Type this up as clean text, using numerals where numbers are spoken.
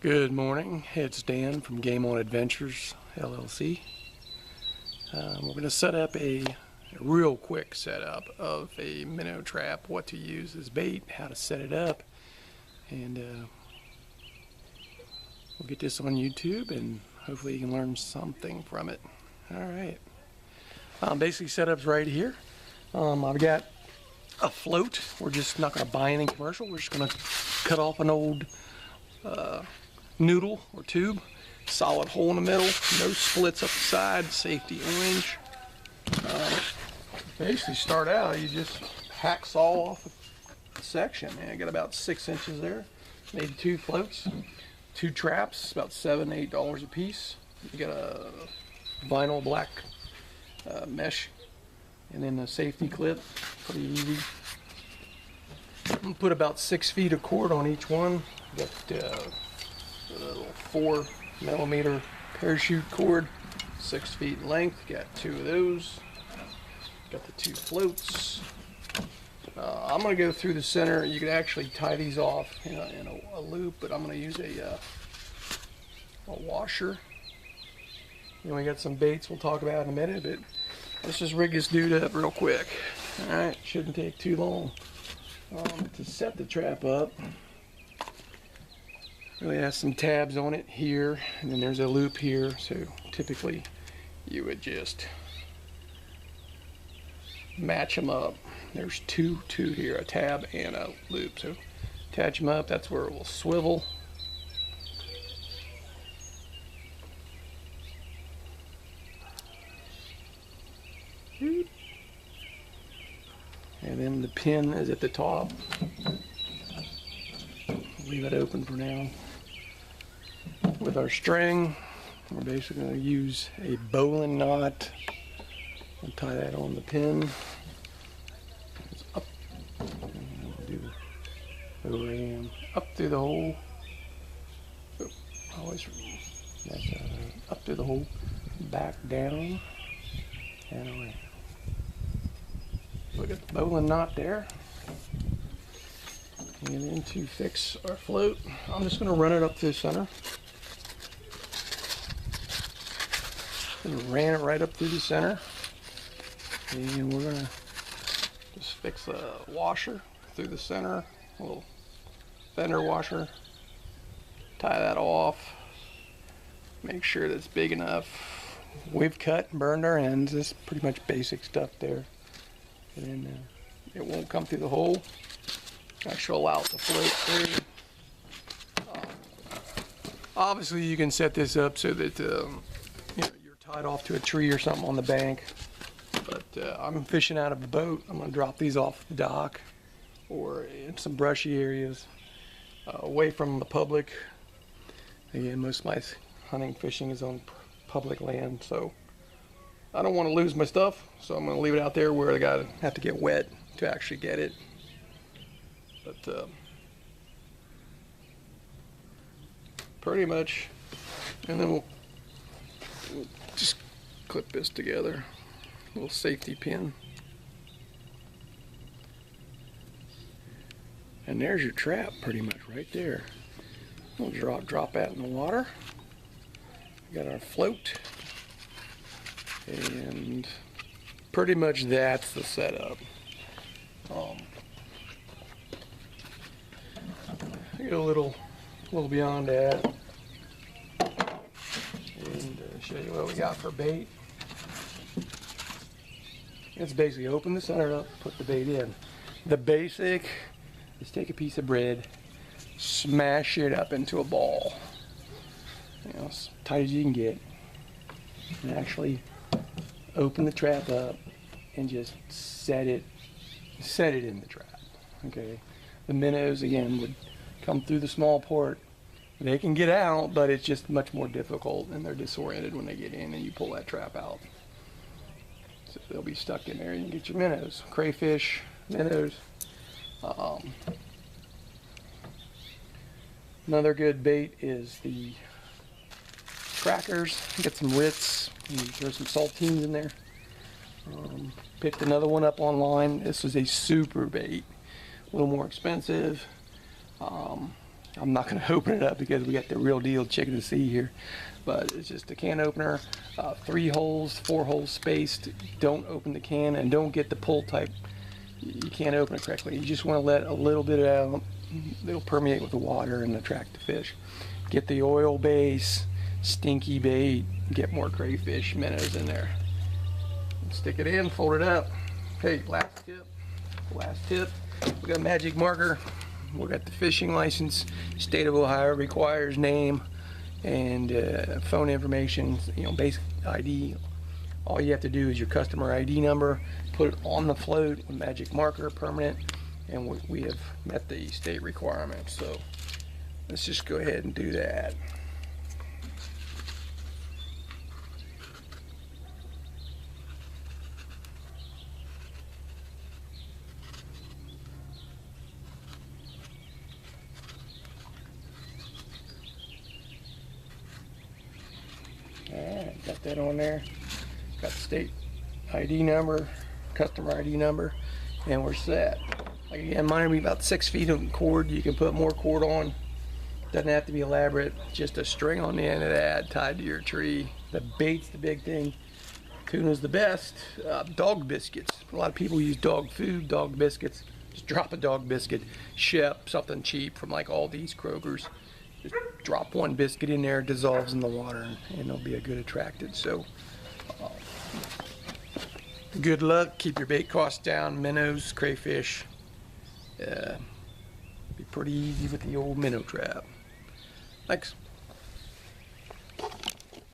Good morning, it's Dan from Game On Adventures LLC. We're going to set up a real quick setup of a minnow trap, what to use as bait, how to set it up, and we'll get this on YouTube and hopefully you can learn something from it. Alright, basically setup's right here. I've got a float. We're just not going to buy anything commercial, we're just going to cut off an old noodle or tube, solid hole in the middle, no splits up the side, safety orange. Basically start out, you just hacksaw off a section. I got about 6 inches there. Made 2 floats, 2 traps, about $7-8 a piece. You got a vinyl black mesh, and then a safety clip, pretty easy. I'm gonna put about 6 feet of cord on each one. Got a little 4mm parachute cord, 6 feet in length. Got 2 of those. Got the 2 floats. I'm going to go through the center. You can actually tie these off in a loop, but I'm going to use a washer. And we got some baits we'll talk about in a minute, but let's just rig this dude up real quick. Alright, shouldn't take too long. To set the trap up, really has some tabs on it here, and then there's a loop here, so typically you would just match them up. There's two here, a tab and a loop, so attach them up. That's where it will swivel. And then the pin is at the top. Leave it open for now. With our string, we're basically going to use a bowline knot and tie that on the pin. It's up, and we'll do overhand up through the hole. Oh, always that's up through the hole, back down, and away. Look at the bowline knot there. And then to fix our float, I'm just going to run it up through the center. And ran it right up through the center. And we're going to just fix a washer through the center, a little fender washer. Tie that off. Make sure that's big enough. We've cut and burned our ends. This is pretty much basic stuff there. And then it won't come through the hole. Actually allow it to float through. Obviously you can set this up so that you're tied off to a tree or something on the bank, but I'm fishing out of a boat. I'm going to drop these off the dock or in some brushy areas away from the public. Again, most of my hunting fishing is on public land, so I don't want to lose my stuff, so I'm going to leave it out there where I gotta have to get wet to actually get it. But pretty much, and then we'll just clip this together, a little safety pin, and there's your trap pretty much right there. We'll drop that in the water. We got our float, and pretty much that's the setup. I go a little beyond that and show you what we got for bait. It's basically open the center up, put the bait in. The basic is take a piece of bread, smash it up into a ball, as tight as you can get, and actually open the trap up and just set it in the trap. Okay, the minnows again would come through the small port. They can get out, but it's just much more difficult, and they're disoriented when they get in and you pull that trap out. So they'll be stuck in there, and you get your minnows, crayfish, minnows. Another good bait is the crackers. Get some Ritz, and throw some saltines in there. Picked another one up online. This is a super bait, a little more expensive. I'm not going to open it up because we got the real deal chicken to see here. But it's just a can opener, 3 holes, 4 holes spaced. Don't open the can and don't get the pull type. You can't open it correctly. You just want to let a little bit out. It'll permeate with the water and attract the fish. Get the oil base, stinky bait, get more crayfish, minnows in there. Stick it in, fold it up. Hey, last tip, we got a magic marker. We got the fishing license. State of Ohio requires name and phone information, basic ID. All you have to do is your customer ID number, put it on the float with magic marker, permanent, and we have met the state requirements. So let's just go ahead and do that. Alright, got that on there. Got the state ID number, customer ID number, and we're set. Like again, mine will be about 6 feet of cord. You can put more cord on. Doesn't have to be elaborate. Just a string on the end of that tied to your tree. The bait's the big thing. Tuna's the best. Dog biscuits. A lot of people use dog food, dog biscuits. Just drop a dog biscuit. Shep, something cheap from like Aldi's, Kroger's. Just drop one biscuit in there, dissolves in the water, and it'll be a good attractant. So, good luck. Keep your bait costs down. Minnows, crayfish. Be pretty easy with the old minnow trap. Thanks.